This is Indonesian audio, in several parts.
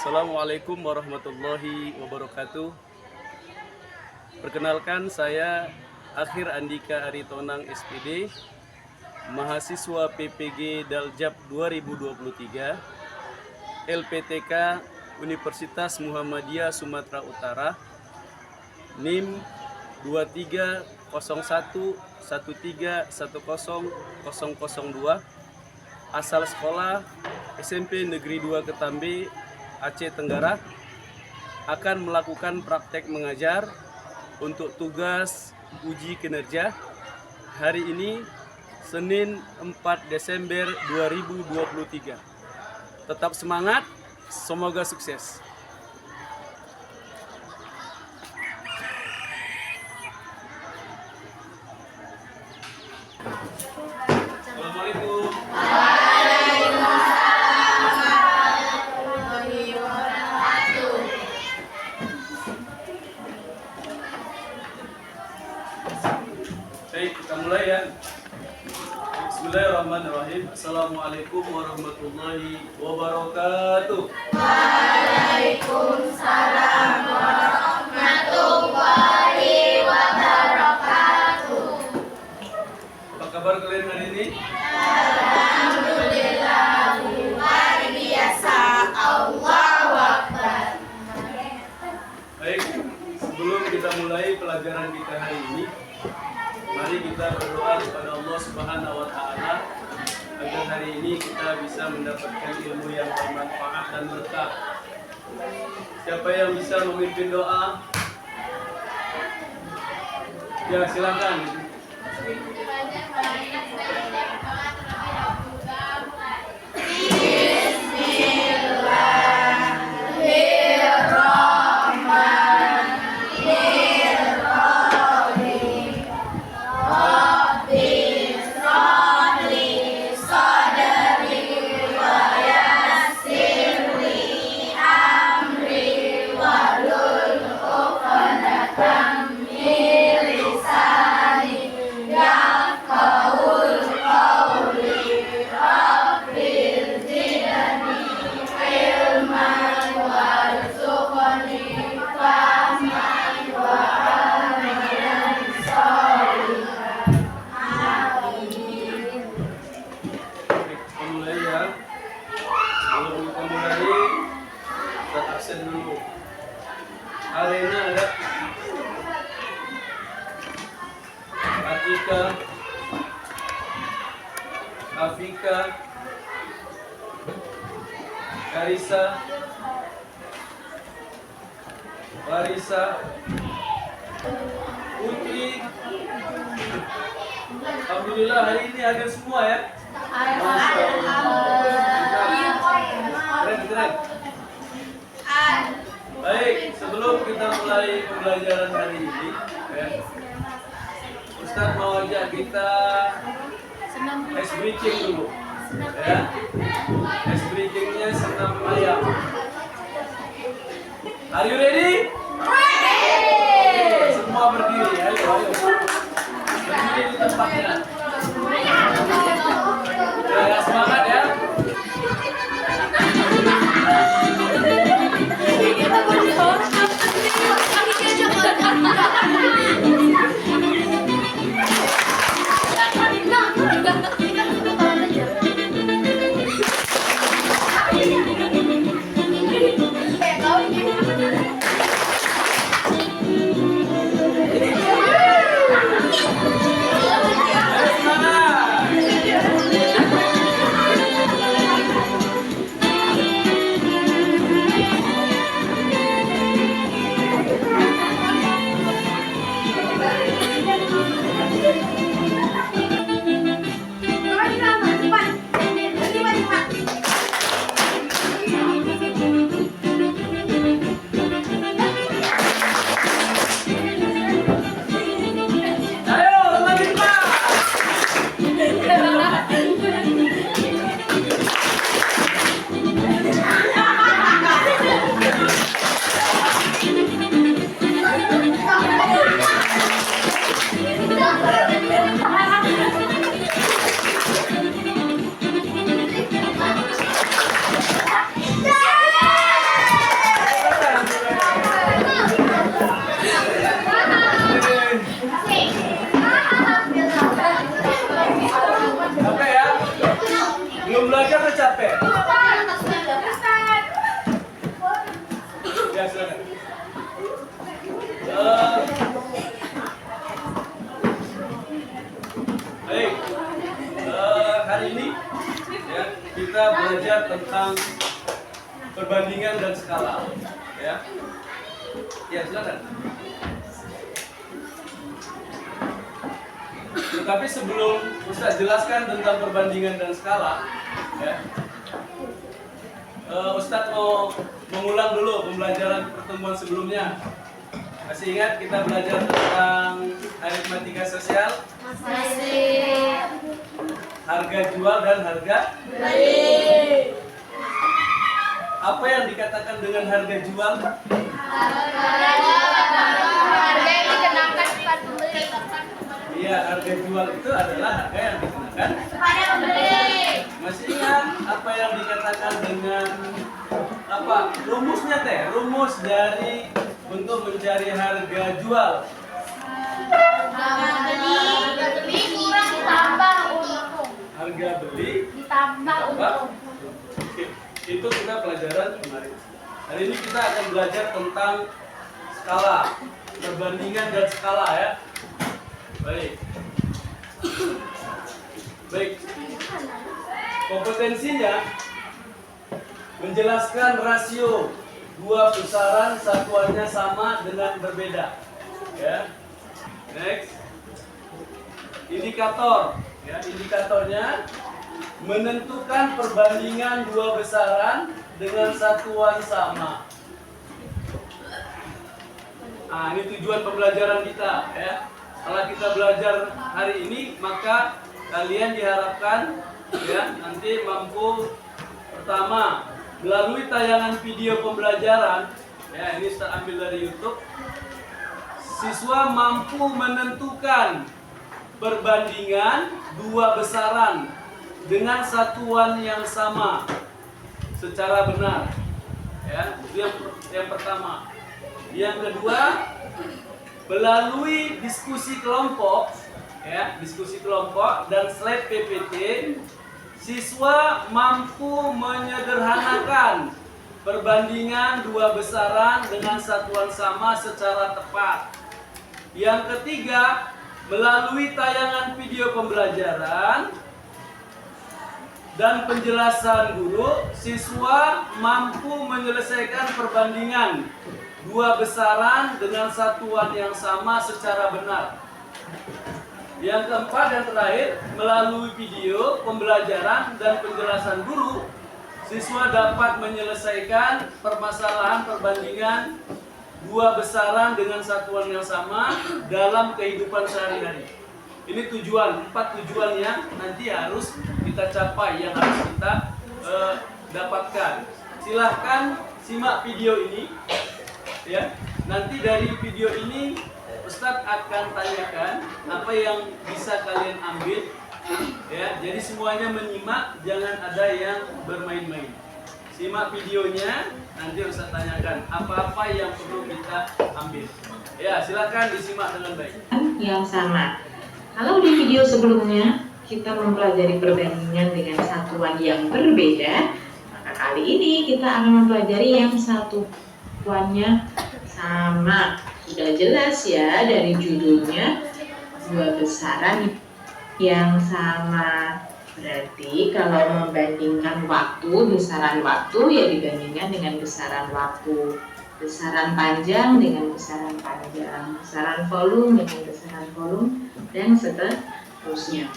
Assalamualaikum warahmatullahi wabarakatuh. Perkenalkan, saya Akhir Andika Aritonang SPD, mahasiswa PPG Daljab 2023, LPTK Universitas Muhammadiyah Sumatera Utara, NIM 230113100002, asal sekolah SMP Negeri 2 Ketambe, Aceh Tenggara, akan melakukan praktek mengajar untuk tugas uji kinerja hari ini Senin 4 Desember 2023. Tetap semangat, semoga sukses. Assalamualaikum. Baik, kita mulai ya. Bismillahirrahmanirrahim. Assalamualaikum warahmatullahi wabarakatuh. Waalaikumsalam warahmatullahi wabarakatuh. Apa kabar kalian hari ini? Alhamdulillah, luar biasa. Allahu Akbar. Baik, sebelum kita mulai pelajaran kita hari ini, mari kita berdoa kepada Allah Subhanahu wa Ta'ala agar hari ini kita bisa mendapatkan ilmu yang bermanfaat dan berkah. Siapa yang bisa memimpin doa? Ya, silakan. Arena ada Atika, Afika, Karisa, Larisa, Putri. Alhamdulillah hari ini hadir semua ya. Masya Allah. Keren. Baik, sebelum kita mulai pembelajaran hari ini, ya, Ustadz mau ajak kita ice breaking dulu, ya. Ice breakingnya senam ayam. Are you ready? Ready! Semua berdiri, ayo. Berdiri di tempatnya. Ya, semangat ya. Pembelajar udah capek? Ya, silakan. Baik, hari ini ya, kita belajar tentang perbandingan dan skala. Ya, ya silakan. Tetapi sebelum Ustaz jelaskan tentang perbandingan dan skala, ya, Ustaz mau mengulang dulu pembelajaran pertemuan sebelumnya. Masih ingat kita belajar tentang aritmatika sosial? Masih. Harga jual dan harga Beli. apa yang dikatakan dengan harga jual? Harga yang dikenakan kepada pembeli. Iya, harga jual itu adalah harga yang dikenakan Kepada pembeli. Masih ingat apa yang dikatakan dengan apa? Rumusnya teh, rumus dari untuk mencari harga jual. Harga beli kurang ditambah untung. Harga beli Ditambah untung. Oke, itu kita pelajaran kemarin. Hari ini kita akan belajar tentang skala, perbandingan dan skala ya. Baik. Baik. Kompetensinya menjelaskan rasio dua besaran satuannya sama dengan berbeda. Ya. Next. Indikator. Ya, indikatornya menentukan perbandingan dua besaran dengan satuan sama. Nah, ini tujuan pembelajaran kita ya. Setelah kita belajar hari ini, maka kalian diharapkan ya nanti mampu pertama melalui tayangan video pembelajaran ya, ini saya ambil dari YouTube. Siswa mampu menentukan perbandingan dua besaran dengan satuan yang sama secara benar. Ya, itu yang pertama. Yang kedua, melalui diskusi kelompok, ya, diskusi kelompok dan slide PPT, siswa mampu menyederhanakan perbandingan dua besaran dengan satuan sama secara tepat. Yang ketiga, melalui tayangan video pembelajaran dan penjelasan guru, siswa mampu menyelesaikan perbandingan dua besaran dengan satuan yang sama secara benar. Yang keempat dan terakhir, melalui video pembelajaran dan penjelasan guru, siswa dapat menyelesaikan permasalahan perbandingan dua besaran dengan satuan yang sama dalam kehidupan sehari-hari. Ini tujuan, 4 tujuan yang nanti harus kita capai, yang harus kita dapatkan. Silahkan simak video ini. Ya, nanti dari video ini Ustadz akan tanyakan apa yang bisa kalian ambil. Ya, jadi semuanya menyimak, jangan ada yang bermain-main. Simak videonya, nanti Ustadz tanyakan apa-apa yang perlu kita ambil. Ya, silakan disimak dengan baik. Yang sama. Kalau di video sebelumnya kita mempelajari perbandingan dengan satuan yang berbeda, maka kali ini kita akan mempelajari yang satuannya sama. Sudah jelas ya dari judulnya, dua besaran yang sama. Berarti kalau membandingkan waktu, besaran waktu ya dibandingkan dengan besaran waktu. Besaran panjang dengan besaran panjang, besaran volume dengan besaran volume, dan seterusnya.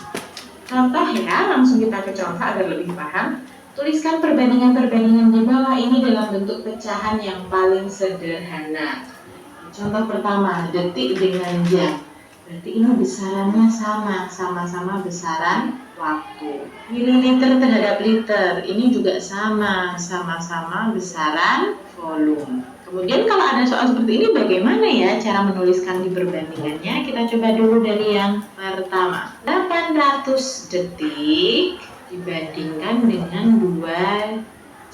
Contoh ya, langsung kita ke contoh agar lebih paham. Tuliskan perbandingan-perbandingan di bawah ini dalam bentuk pecahan yang paling sederhana. Contoh pertama, detik dengan jam. Berarti ini besarannya sama-sama besaran waktu. Mililiter terhadap liter, ini juga sama-sama besaran volume. Kemudian kalau ada soal seperti ini, bagaimana ya cara menuliskan di perbandingannya? Kita coba dulu dari yang pertama. 800 detik dibandingkan dengan 2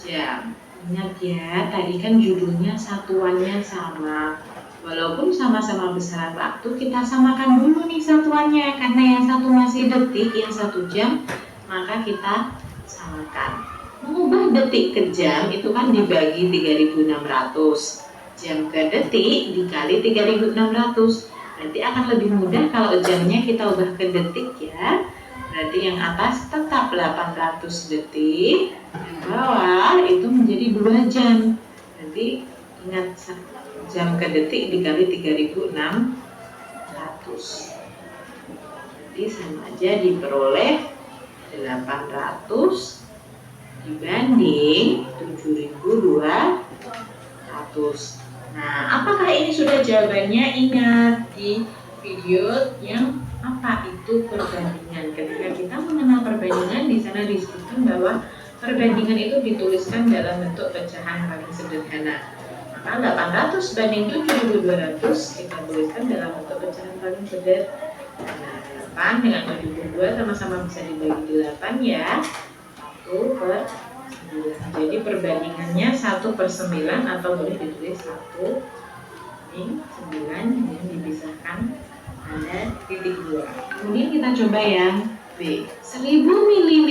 jam. Ingat ya, tadi kan judulnya satuannya sama. Walaupun sama-sama besaran waktu, kita samakan dulu nih satuannya. Karena yang satu masih detik, yang 1 jam, maka kita samakan. Mengubah detik ke jam itu kan dibagi 3.600. Jam ke detik dikali 3.600. Berarti akan lebih mudah kalau jamnya kita ubah ke detik ya. Berarti yang atas tetap 800 detik, yang bawah itu menjadi 2 jam. Berarti ingat jam ke detik dikali 3.600. Jadi sama aja diperoleh 800 dibanding 7.200. Nah, apakah ini sudah jawabannya? Ingat di video yang apa itu perbandingan. Ketika kita mengenal perbandingan, di sana disebutkan bahwa perbandingan itu dituliskan dalam bentuk pecahan paling sederhana. Maka 800 banding 7.200 kita tuliskan dalam bentuk pecahan paling sederhana. 8 dengan 72 sama-sama bisa dibagi 8 ya. 1/9. Jadi perbandingannya 1/9 atau boleh ditulis 1/9 yang dipisahkan ada titik 2. Kemudian kita coba yang B. 1000 ml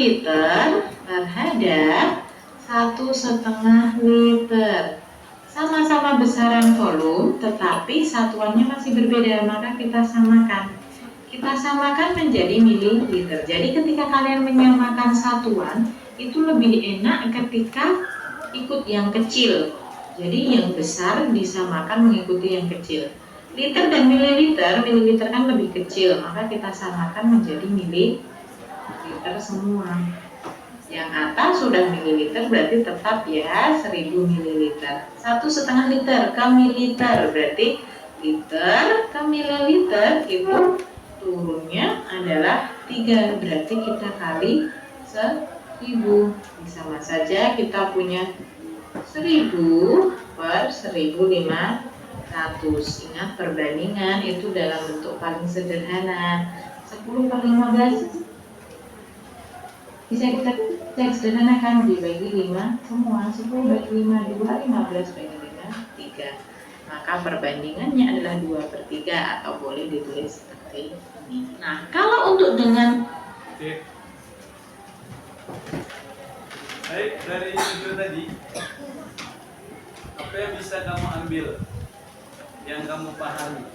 terhadap 1,5 liter. Sama-sama besaran volume tetapi satuannya masih berbeda, maka kita samakan. Kita samakan menjadi mililiter. Jadi ketika kalian menyamakan satuan, itu lebih enak ketika ikut yang kecil. Jadi yang besar disamakan mengikuti yang kecil. Liter dan mililiter, mililiter kan lebih kecil, maka kita samakan menjadi mililiter semua. Yang atas sudah mililiter berarti tetap ya 1000 mililiter. 1,5 liter ke mililiter berarti liter ke mililiter itu turunnya adalah 3, berarti kita kali 1000. Sama saja kita punya 1000 per 1500. Ingat perbandingan itu dalam bentuk paling sederhana. 10 per 15 bisa kita cek sederhanakan, dibagi 5 semua. 10 bagi 5 2, 15 bagi 5 3. Maka perbandingannya adalah 2/3 atau boleh ditulis seperti ini. Nah, kalau untuk dengan Baik, dari video tadi, apa yang bisa kamu ambil, yang kamu pahami?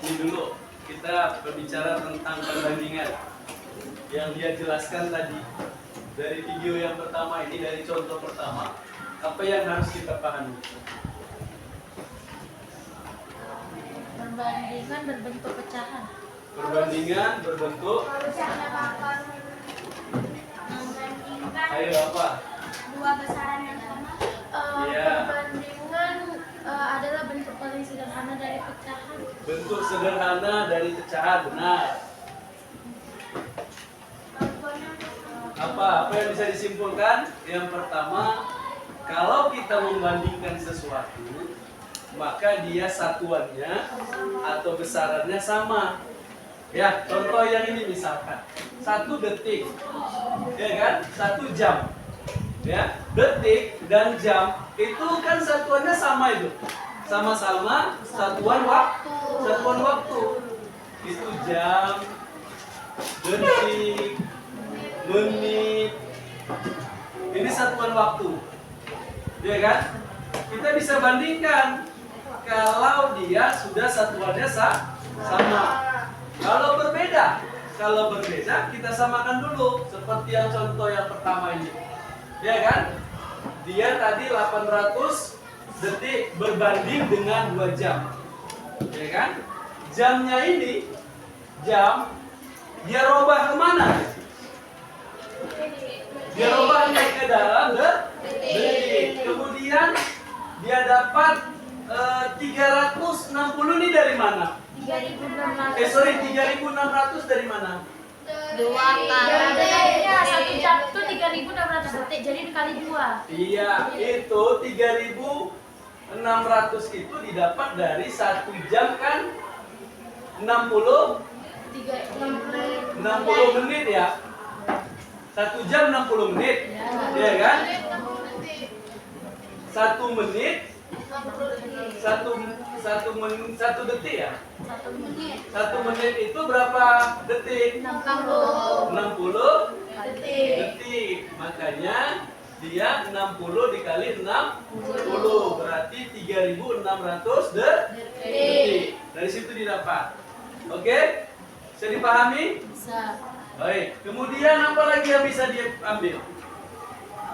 Ini dulu kita berbicara tentang perbandingan yang dia jelaskan tadi. Dari video yang pertama ini, dari contoh pertama, apa yang harus kita pahami? Perbandingan berbentuk pecahan. Perbandingan berbentuk, ayo apa? Dua besaran yang sama. Iya. Perbandingan adalah bentuk paling sederhana dari pecahan. Bentuk sederhana dari pecahan, benar. Apa yang bisa disimpulkan? Yang pertama, kalau kita membandingkan sesuatu, maka dia satuannya atau besarannya sama. Ya, contoh yang ini misalkan 1 detik, ya kan? 1 jam, ya. Detik dan jam itu kan satuannya sama itu, sama-sama satuan waktu. Itu jam, detik, menit. Ini satuan waktu, ya kan? Kita bisa bandingkan kalau dia sudah satuannya sama. Kalau berbeda kita samakan dulu seperti yang contoh yang pertama ini. Ya kan? Dia tadi 800 detik berbanding dengan 2 jam. Ya kan? Jamnya ini dia robah kemana? Dia robah naik ke dalam detik. Kemudian dia dapat 360 ini dari mana? 3.600 dari mana? 2 kali. 1 jam itu 3.600 detik, jadi dikali 2. Iya, itu 3.600 itu didapat dari 1 jam kan 60 menit ya. 1 jam 60 menit. Ya kan? 1 menit 1 detik ya? 1 menit itu berapa detik? 60 60 detik. Makanya dia 60 dikali 60 berarti 3.600 detik. Dari situ didapat. Oke? Bisa dipahami? Bisa. Baik. Kemudian apa lagi yang bisa diambil?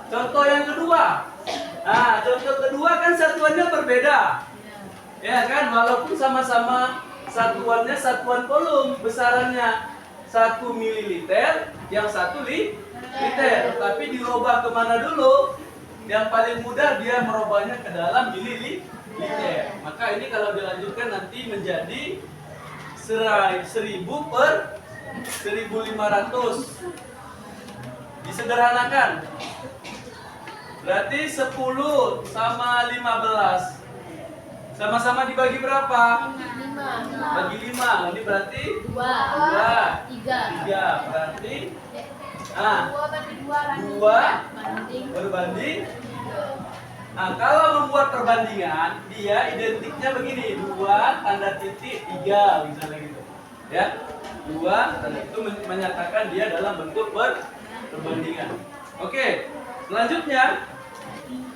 Contoh yang kedua. Nah, contoh kedua kan satuannya berbeda. Ya kan? Walaupun sama-sama satuannya satuan kolom, besarannya 1 mililiter, yang 1 liter. Tapi dirubah kemana dulu? Yang paling mudah dia merubahnya ke dalam mililiter. Maka ini kalau dilanjutkan nanti menjadi 1000 per 1500. Disederhanakan. Berarti 10 sama 15. Sama-sama dibagi berapa? 5. Bagi 5. Ini berarti 2. 3. Berarti 2 berbanding. Nah, kalau membuat perbandingan, dia identiknya begini, 2 tanda titik 3 misalnya gitu. Ya. 2 tanda itu menyatakan dia dalam bentuk perbandingan. Oke. Selanjutnya,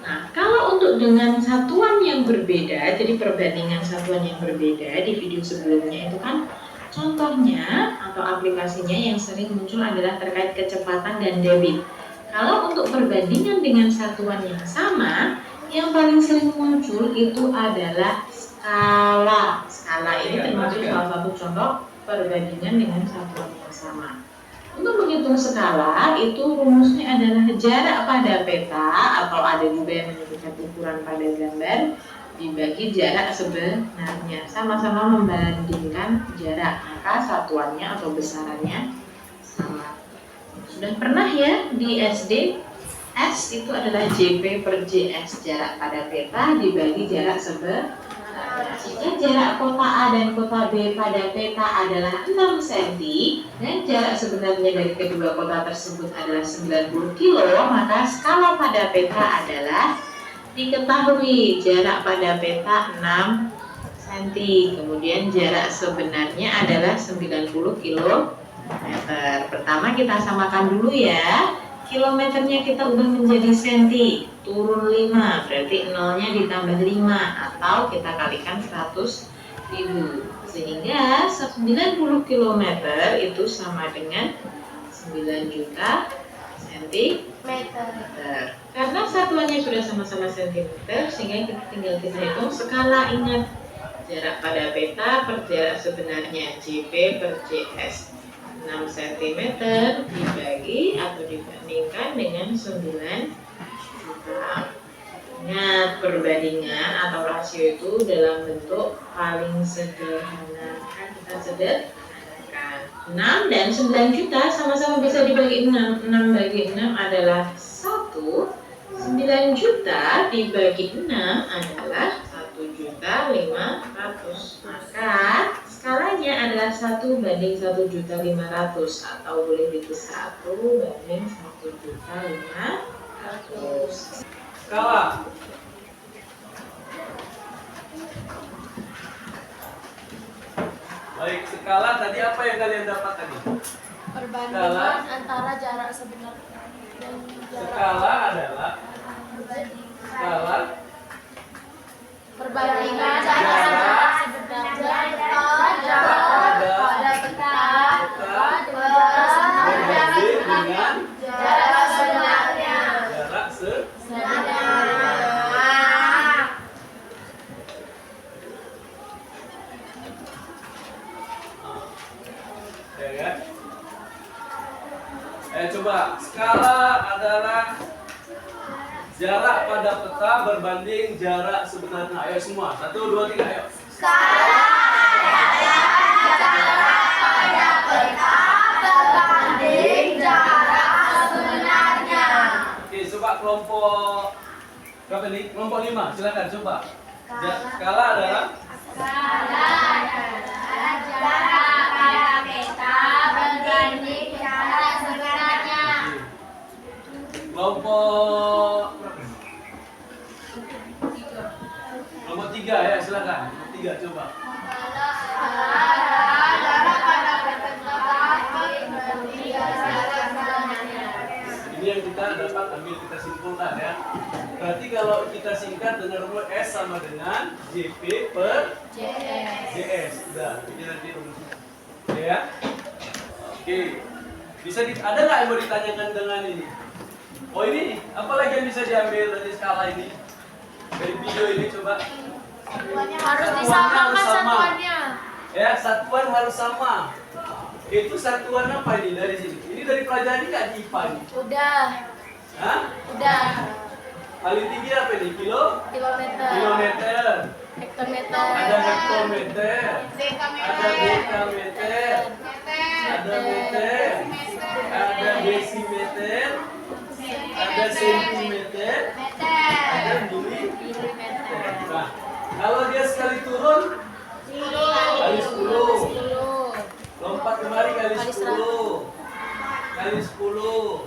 Nah, kalau untuk dengan satuan yang berbeda, jadi perbandingan satuan yang berbeda di video sebelumnya itu kan contohnya atau aplikasinya yang sering muncul adalah terkait kecepatan dan debit. Kalau untuk perbandingan dengan satuan yang sama, yang paling sering muncul itu adalah skala. Skala ini termasuk salah satu contoh perbandingan dengan satuan yang sama. Untuk menghitung skala itu rumusnya adalah jarak pada peta atau ada juga yang menyebutkan ukuran pada gambar dibagi jarak sebenarnya, sama-sama membandingkan jarak, maka satuannya atau besarannya sama. Sudah pernah ya di SD, S itu adalah JP per JS, jarak pada peta dibagi jarak sebenarnya. Jika jarak kota A dan kota B pada peta adalah 6 cm dan jarak sebenarnya dari kedua kota tersebut adalah 90 km, maka skala pada peta adalah diketahui jarak pada peta 6 cm, kemudian jarak sebenarnya adalah 90 km. Pertama kita samakan dulu ya. Kilometernya kita udah menjadi senti, turun 5, berarti nolnya ditambah 5 atau kita kalikan 100.000, sehingga 90 km itu sama dengan 9 juta sentimeter. Karena satuannya sudah sama-sama sentimeter, sehingga kita hitung skala. Ingat, jarak pada peta per jarak sebenarnya JP per JS 6 cm dibagi atau dibandingkan dengan 9 juta. Ingat, perbandingan atau rasio itu dalam bentuk paling sederhana. Kita sederhanakan. 6 dan 9 juta sama-sama bisa dibagi 6. 6 bagi 6 adalah 1. 9 juta dibagi 6 adalah 1.500.000. Maka skalanya adalah 1 banding 1.500.000 atau boleh ditulis 1 banding 1.500.000. skala. Baik, skala tadi apa yang kalian dapat tadi? Perbandingan antara jarak sebenar dan jarak. Skala adalah Perbandingan jarak sebenarnya pada peta berbanding dengan jarak sebenarnya. jarak ya. Coba, skala adalah jarak pada peta berbanding jarak sebenarnya. Ayo semua, 1, 2, 3, ayo. Skala adalah jarak pada peta berbanding jarak sebenarnya. Oke, coba kelompok berapa nih? Kelompok 5, silakan coba. Skala adalah jarak pada peta berbanding jarak sebenarnya. kelompok 3 ya, silakan. 3 coba. Jarak pada peta berbanding jarak sebenarnya. kita dapat ambil, kita simpulkan ya. Berarti kalau kita singkat dengan rumus S sama dengan JP per JS. Udah, ini nanti rumusnya. Ya. Oke. Ada nggak yang mau ditanyakan dengan ini? Oh ini, apa lagi yang bisa diambil dari skala ini? Dari video ini coba. Harus disamakan satuannya. Ya, satuan harus sama. Itu satuan apa ini dari sini? Ini dari pelajaran nggak di IPA nih? Udah. Hah? Udah. Paling tinggi apa ini? Kilometer. Kilometer. Hektometer. Ada hektometer. Ada dekameter. Ada meter. Ada desimeter. Ada sentimeter. Ada milimeter. Nah, kalau dia sekali turun kali 10. Lompat kemari kali 10. Kali 10.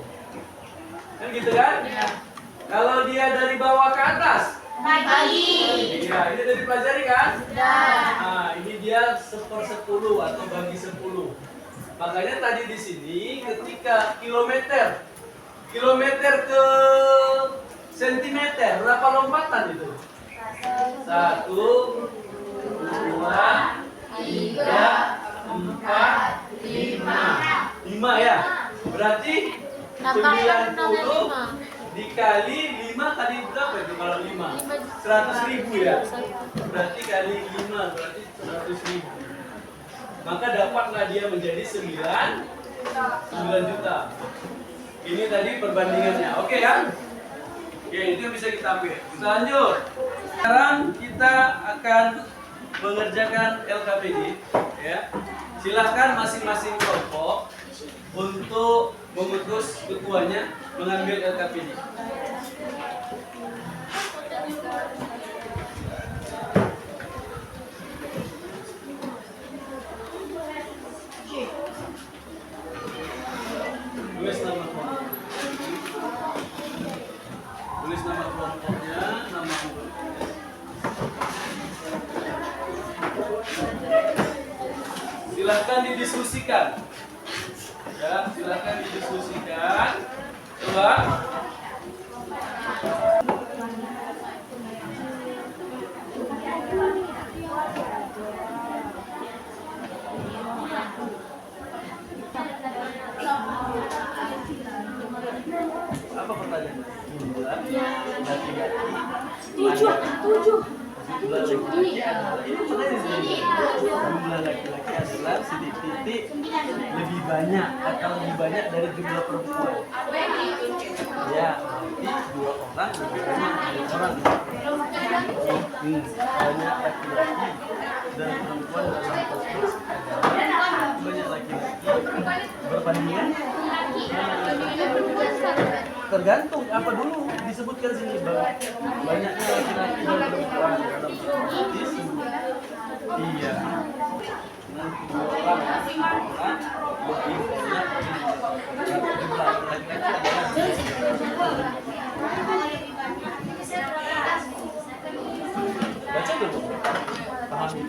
Kan gitu kan? Kalau dia dari bawah ke atas Bagi. iya, ini dari pelajari kan? Udah. Nah, ini dia 1/10 atau bagi 10. Makanya tadi di sini ketika kilometer ke sentimeter berapa lompatan itu? 1, 2, 3, 4, 5 ya. Berarti 90 dikali 5 kali berapa itu kalau 5? 100.000 ya. Berarti kali 5 berarti 100.000. Maka dapatlah dia menjadi 9 juta. Ini tadi perbandingannya. Oke kan? Oke, itu yang bisa kita ambil. Kita lanjut. Sekarang kita akan mengerjakan LKPD ya. Silahkan masing-masing kelompok untuk mengutus ketuanya mengambil LKPD. Tulis nama kelompok. Tulis nama kelompoknya, nama silahkan didiskusikan. Ya, silahkan didiskusikan. Coba. Apa pertanyaannya? Bulan, Tujuh. jumlah laki-laki adalah jumlah laki-laki adalah titik lebih banyak atau lebih banyak dari jumlah perempuan. Ya, berarti 2 orang lebih banyak dari orang. Banyak laki-laki dan perempuan dalam fokus adalah banyak laki-laki berbandingan. Tergantung apa dulu disebutkan sini banyaknya laki-laki dan perempuan dalam fokus. Iya. Nanti 2 orang lebih banyak jumlah laki-laki adalah. Baca dulu, pahami.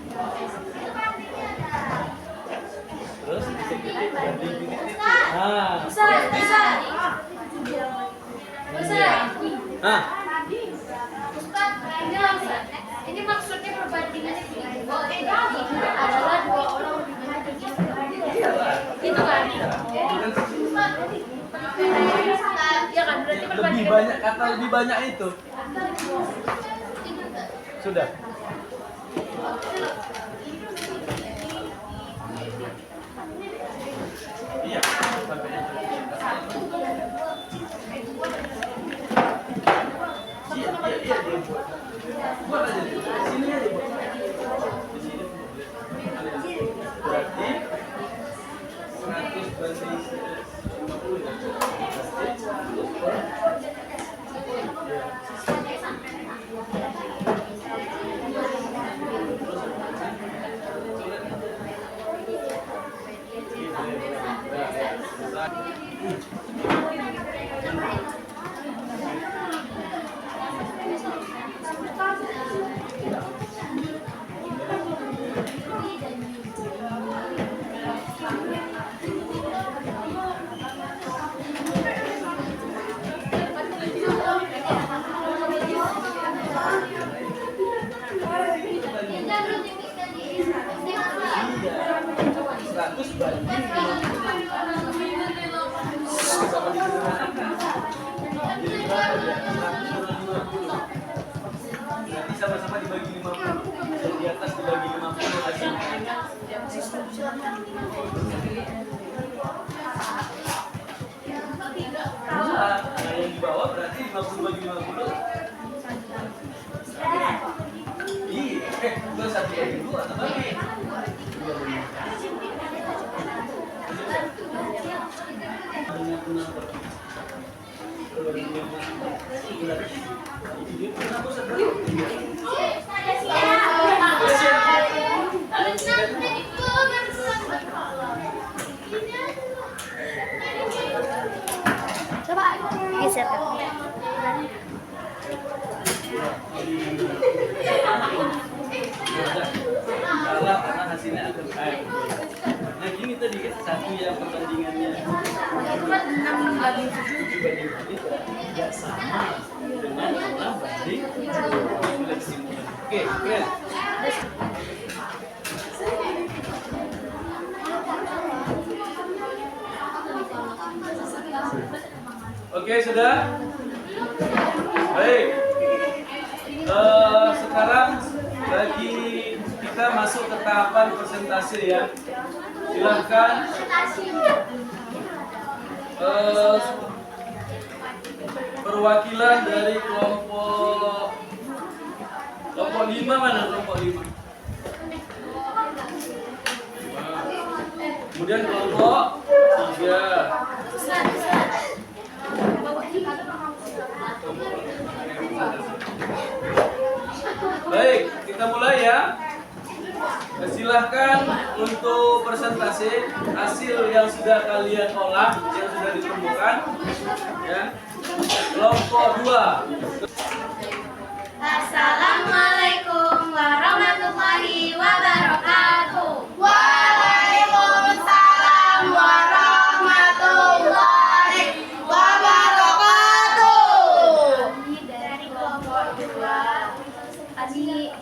Terus titik-titik banding titik-titik. Nah, Bisa. nah, Ini maksudnya perbandingannya gini. Adalah 2 orang lebih banyak dari itu kan? Iya kan, berarti lebih perbandingan banyak kata lebih banyak itu. Sudah. Iya, sampai itu. Iya, buat aja. Sini aja buat. Di sini berarti 100 banding 50 ya. 50 bagi 50. Iya, bukan 1 bagi 2 atau bagi? Coba geser kan. Salah karena hasilnya akan baik. Nah gini tadi kan satu yang pertandingannya Itu kan 6 bagi 7 banding 3 tidak sama dengan 6 banding 7. Oke, keren. Oke, sudah? Baik. Sekarang bagi kita masuk ke tahapan presentasi ya. Silakan perwakilan dari kelompok 5 mana kelompok 5? Kemudian kelompok 3. Baik, kita mulai ya. Silahkan untuk presentasi hasil yang sudah kalian olah, yang sudah ditemukan ya. Kelompok 2. Assalamualaikum warahmatullahi wabarakatuh. Waalaikumsalam warahmatullahi wabarakatuh. Ini dari kelompok 2. Tadi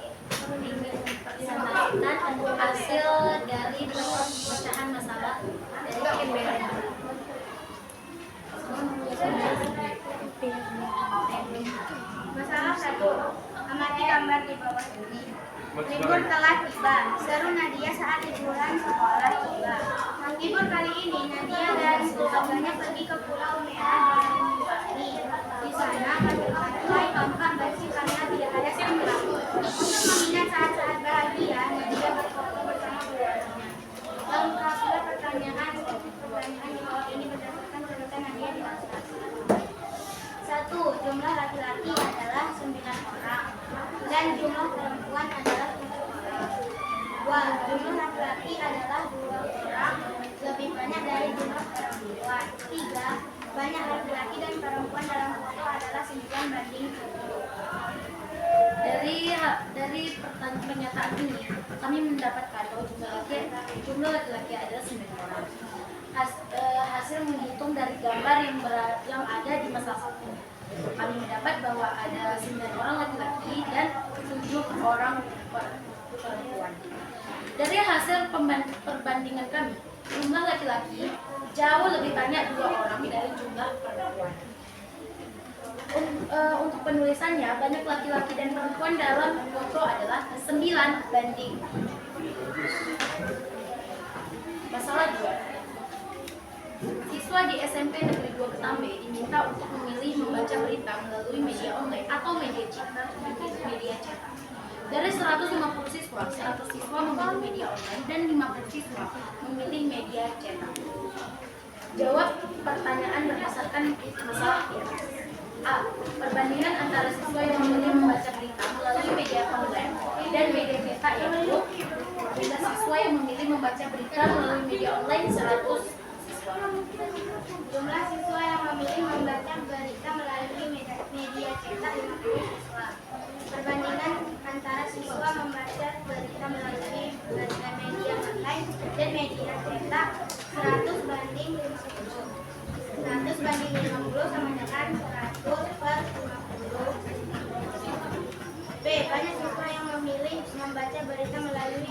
presentasikan hasil dari pemecahan masalah dari Kimberly. Masalah 1. Amati gambar di bawah ini. Libur telah tiba. Seru Nadia saat liburan sekolah tiba. Libur kali ini Nadia dan keluarganya pergi ke Pulau Merah dengan Bali. Di sana pantai tampak bersih karena tidak ada sampah. Untuk mengingat saat-saat bahagia, Nadia berfoto bersama keluarganya. Lengkaplah pertanyaan di bawah ini berdasarkan catatan Nadia di atas. 1. Jumlah laki-laki adalah 9 orang dan jumlah perempuan adalah 7 orang. 2. Jumlah laki-laki adalah 2 orang, lebih banyak dari jumlah perempuan. 3. Banyak laki-laki dan perempuan dalam foto adalah 9 banding 7. Dari pernyataan ini, kami mendapatkan bahwa jumlah laki-laki adalah 9 orang. Hasil menghitung dari gambar yang ada di masalah 1. Kami mendapat bahwa ada 9 orang laki-laki dan 7 orang perempuan. Dari hasil perbandingan kami, jumlah laki-laki jauh lebih banyak 2 orang dari jumlah perempuan. Untuk penulisannya, banyak laki-laki dan perempuan dalam foto adalah 9 banding. Masalah 2. Siswa di SMP Negeri 2 Ketambe diminta untuk memilih membaca berita melalui media online atau media cetak. Dari 150 siswa, 100 siswa memilih media online dan 50 siswa memilih media cetak. Jawab pertanyaan berdasarkan masalah di atas. A. Perbandingan antara siswa yang memilih membaca berita melalui media online dan media cetak yaitu bila siswa yang memilih membaca berita melalui media online 100 siswa. Jumlah siswa yang memilih membaca berita melalui media cetak 50 siswa. Perbandingan antara siswa membaca berita melalui media online dan media cetak 100 banding 50. 100 banding 50 sama dengan 100 per 50. B. Banyak siswa yang memilih membaca berita melalui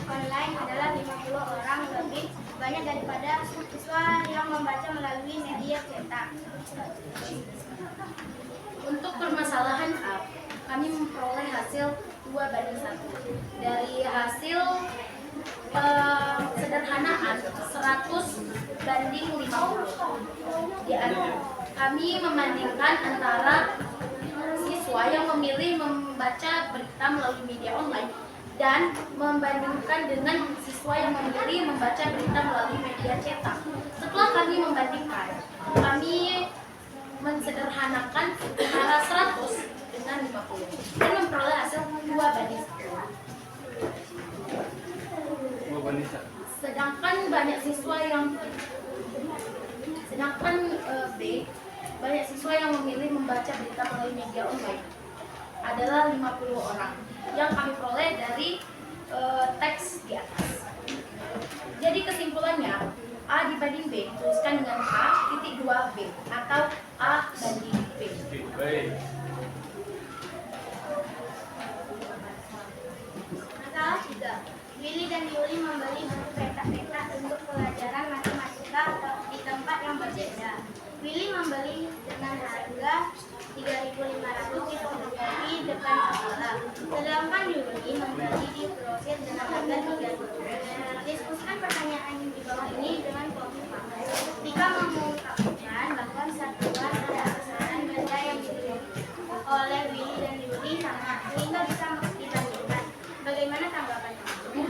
online adalah 50 orang, lebih banyak daripada siswa yang membaca melalui media cetak. Untuk permasalahan A, kami memperoleh hasil 2 banding 1. Dari hasil sederhanaan 100 banding 50. kami membandingkan antara siswa yang memilih membaca berita melalui media online dan membandingkan dengan siswa yang memilih membaca berita melalui media cetak. Setelah kami membandingkan, kami mensederhanakan antara 100 dengan 50 dan memperoleh hasil 2:1. Sedangkan B, banyak siswa yang memilih membaca berita melalui media online adalah 50 orang yang kami peroleh dari teks di atas. Jadi kesimpulannya, A dibanding B dituliskan dengan A,2B atau A banding B. Baik. Masalah 3. Willy dan Yuli membeli buku peta-peta untuk pelajaran matematika di tempat yang berbeda. Willy membeli dengan harga 3.500 di fotokopi depan sekolah, sedangkan Yuli membeli di grosir dengan harga 3.000. Diskusikan pertanyaan di bawah ini dengan kelompok. Tika mengungkapkan bahwa satuan ada pesanan benda yang dibeli oleh Willy dan Yuli sama, sehingga bisa dibandingkan. Bagaimana tanggapan kamu?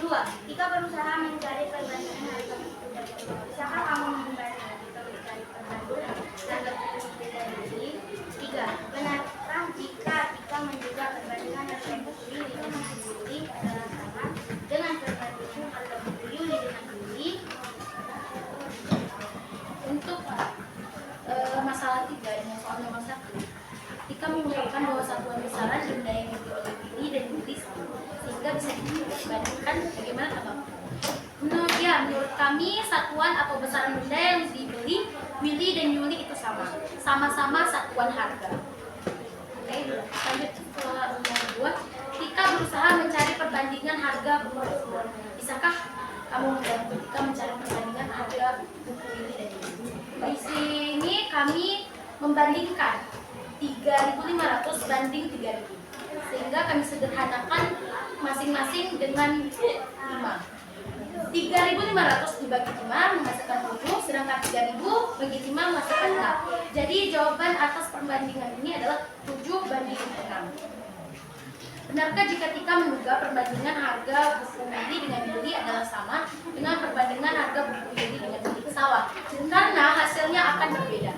2. Tika berusaha mencari perbandingan harga buku dari Yuli. Bisakah kamu mencari perbandingan harga buku dari Yuli? 3. Benarkah jika Tika menduga perbandingan harga buku Yuli dengan Yuli adalah sama dengan perbandingan harga buku Yuli dengan Yuli? Untuk masalah 3 dengan soal nomor 1, Tika mengungkapkan bahwa satuan besaran benda yang dibeli oleh Willy dan Yuli sehingga bisa dibandingkan. Bagaimana tanggapan? Menurut kami satuan atau besaran benda yang dibeli Willy dan Yuli itu sama-sama satuan harga. Oke, lanjut ke nomor 2. Tika berusaha mencari perbandingan harga buku tersebut. Bisakah kamu membantu Tika mencari perbandingan harga buku Willy dan Yuli? Di sini kami membandingkan 3.500 banding 3.000, sehingga kami sederhanakan masing-masing dengan 5. 3.500 dibagi 5 menghasilkan 7, sedangkan 3.000 bagi 5 menghasilkan 6. Jadi jawaban atas perbandingan ini adalah 7:6. Benarkah jika Tika menduga perbandingan harga buku Willy dengan Yuli adalah sama dengan perbandingan harga buku Yuli dengan Yuli? Salah, karena hasilnya akan berbeda.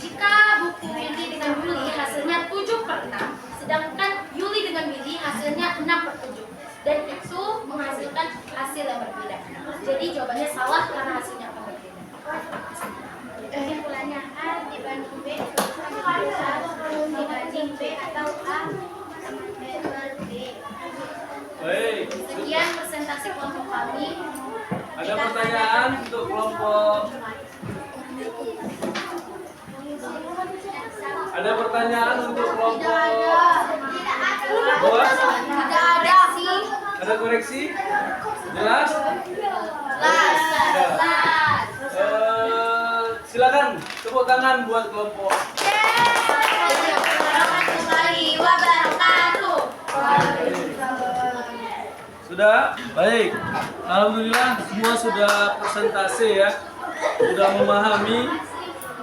Jika buku Willy dengan Yuli hasilnya 7/6, sedangkan Yuli dengan Willy hasilnya 6/7, dan itu menghasilkan hasil yang berbeda. Jadi jawabannya salah karena hasilnya akan berbeda. Kesimpulannya A dibanding B, dibanding B atau A per B. Baik. Sekian presentasi kelompok kami. Ada pertanyaan untuk kelompok? Ada pertanyaan untuk kelompok? Dua? Tidak ada sih. Ada koreksi? Jelas? Silakan tepuk tangan buat kelompok. Warahmatullahi wabarakatuh. Sudah? Baik. Alhamdulillah semua sudah presentasi ya. Sudah memahami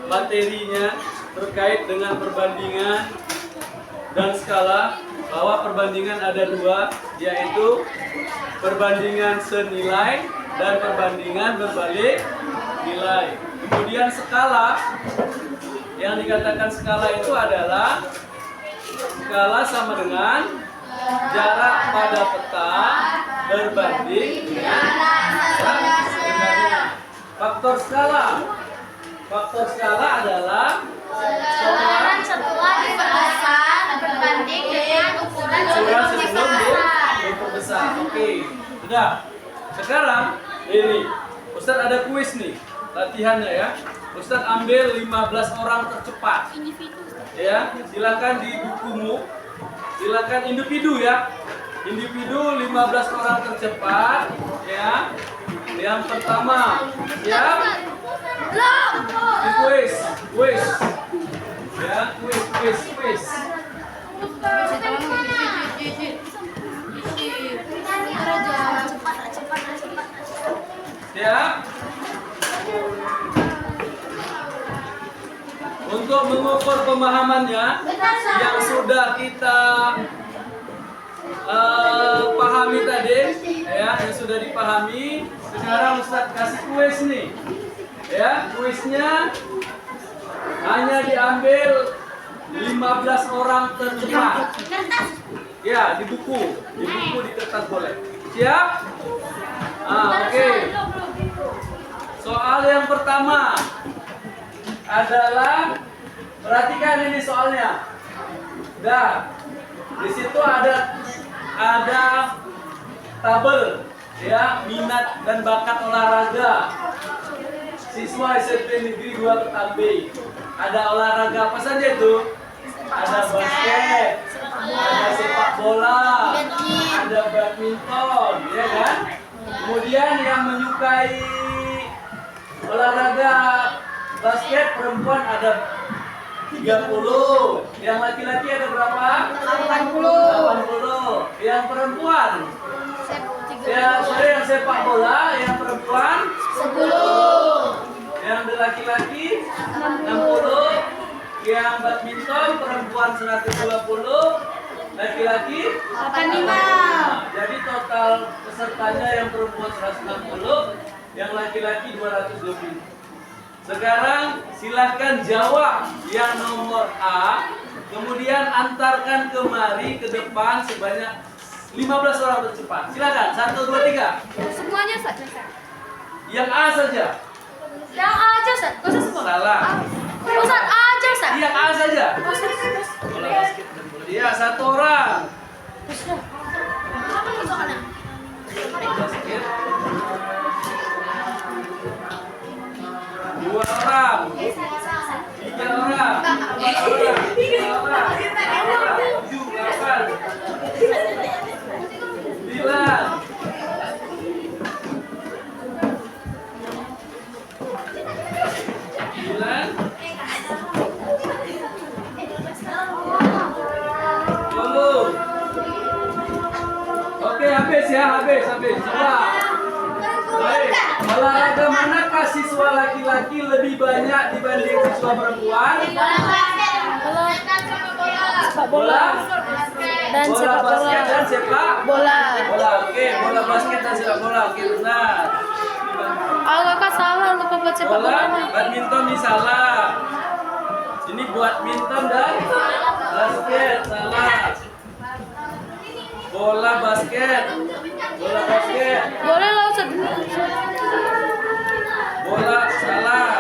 materinya terkait dengan perbandingan dan skala, bahwa perbandingan ada 2, yaitu perbandingan senilai dan perbandingan berbalik nilai. Kemudian skala, yang dikatakan skala itu adalah skala sama dengan jarak pada peta berbanding dengan faktor skala. Faktor skala adalah Setelah diperbesar berbanding dengan ukuran ukuran sebelum sebelum diperbesar. diperbesar. Oke, sudah. Sekarang ini Ustadz ada kuis nih, latihannya ya. Ustadz ambil 15 orang tercepat. Ya, silakan di bukumu. Silakan individu ya. Individu 15 orang tercepat ya. Yang pertama, siap? Di kuis. Ya, kuis. Siap? Untuk mengukur pemahamannya yang sudah kita pahami tadi, ya, yang sudah dipahami. Sekarang Ustadz kasih kuis nih, ya. Kuisnya hanya diambil 15 orang tercepat. Ya, di buku di kertas boleh. Siap? Oke. Soal yang pertama adalah, perhatikan ini soalnya. Di situ ada tabel, ya, minat dan bakat olahraga siswa SMP Negeri 2 Ketambe. Ada olahraga apa saja itu? Ada basket, ada sepak bola, ada badminton, ya kan? Kemudian yang menyukai olahraga basket perempuan ada 30, yang laki-laki ada berapa? 80. Yang perempuan? Yang sepak bola, yang perempuan 10. Yang laki-laki 60. Yang badminton perempuan 120, laki-laki 85. Jadi total pesertanya yang perempuan 160, yang laki-laki 220. Sekarang silahkan jawab yang nomor A, kemudian antarkan kemari ke depan sebanyak 15 orang tercepat. Silakan, 1, 2, 3. Semuanya saja. Yang A saja. Yang A aja, Ustaz. Gak usah semua. Salah. Ustaz, A aja, Ustaz. Yang A saja. Ustaz. Bola basket dan bola. Iya, 1 orang. Apa nih soalnya? Basket. 2 orang. 3 orang. 4 orang. 5 orang. 7, 8. 9. 10. Oke, habis ya, habis. Coba. Baik, olahraga manakah siswa laki-laki lebih banyak dibanding siswa perempuan? Bola Dan bola sepak bola. basket dan sepak Bola. Oke, bola basket dan sepak bola. Oke, benar. Kakak salah lupa buat sepak Bola, bola. badminton nih salah. Ini badminton dan basket salah. Bola basket. Boleh lah, Ustaz. Bola salah.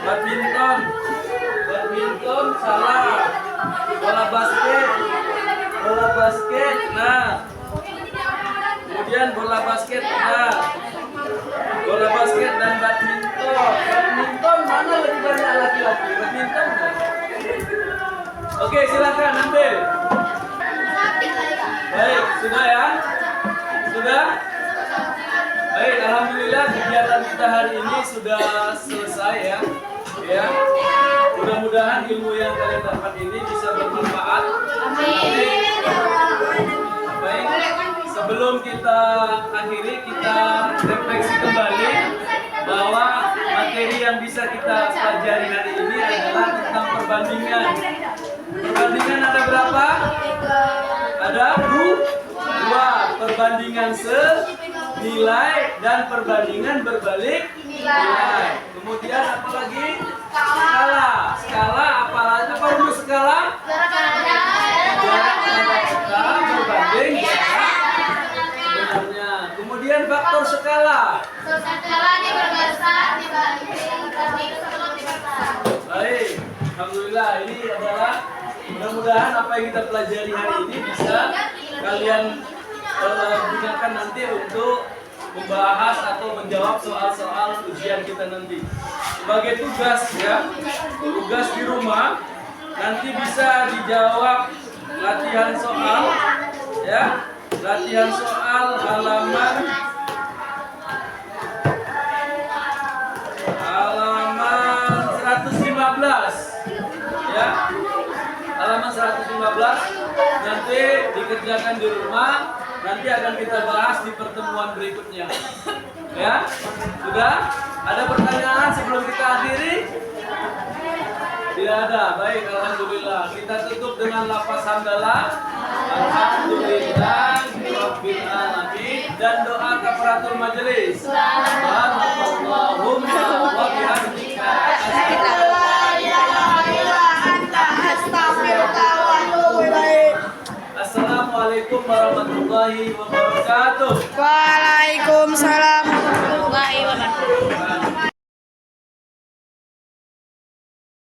Badminton salah. Bola basket. Nah. Kemudian bola basket benar. Bola basket dan badminton. Badminton mana lebih banyak laki-laki? Badminton. Oke, silakan ambil. Baik, sudah ya? Sudah? Baik, alhamdulillah kegiatan kita hari ini sudah selesai ya. Ya. Mudah-mudahan ilmu yang kalian dapat ini bisa bermanfaat. Amin. Baik, sebelum kita akhiri, kita refleksi kembali bahwa materi yang bisa kita pelajari hari ini adalah tentang perbandingan. Perbandingan ada berapa? Ada 2. Perbandingan senilai dan perbandingan berbalik nilai. Kemudian apa lagi? Skala apa rumus skala? Jarak antara skala berbanding jarak sebenarnya. Kemudian faktor skala. Baik, alhamdulillah ini adalah mudah-mudahan apa yang kita pelajari hari ini bisa kalian gunakan nanti untuk membahas atau menjawab soal-soal ujian kita nanti. Sebagai tugas ya, tugas di rumah nanti bisa dijawab latihan soal ya, latihan soal halaman 115 ya. Halaman 115 nanti dikerjakan di rumah, nanti akan kita bahas di pertemuan berikutnya. Ya, sudah? Ada pertanyaan sebelum kita akhiri? Tidak ada. Baik, alhamdulillah. Kita tutup dengan lafaz hamdalah. Alhamdulillah rabbil alamin dan doa kafaratul majelis. Subhanallahumma wa bihamdika asyhadu an la ilaha illa anta astaghfiruka wa atubu ilaik. Assalamualaikum warahmatullahi wabarakatuh. Waalaikumsalam.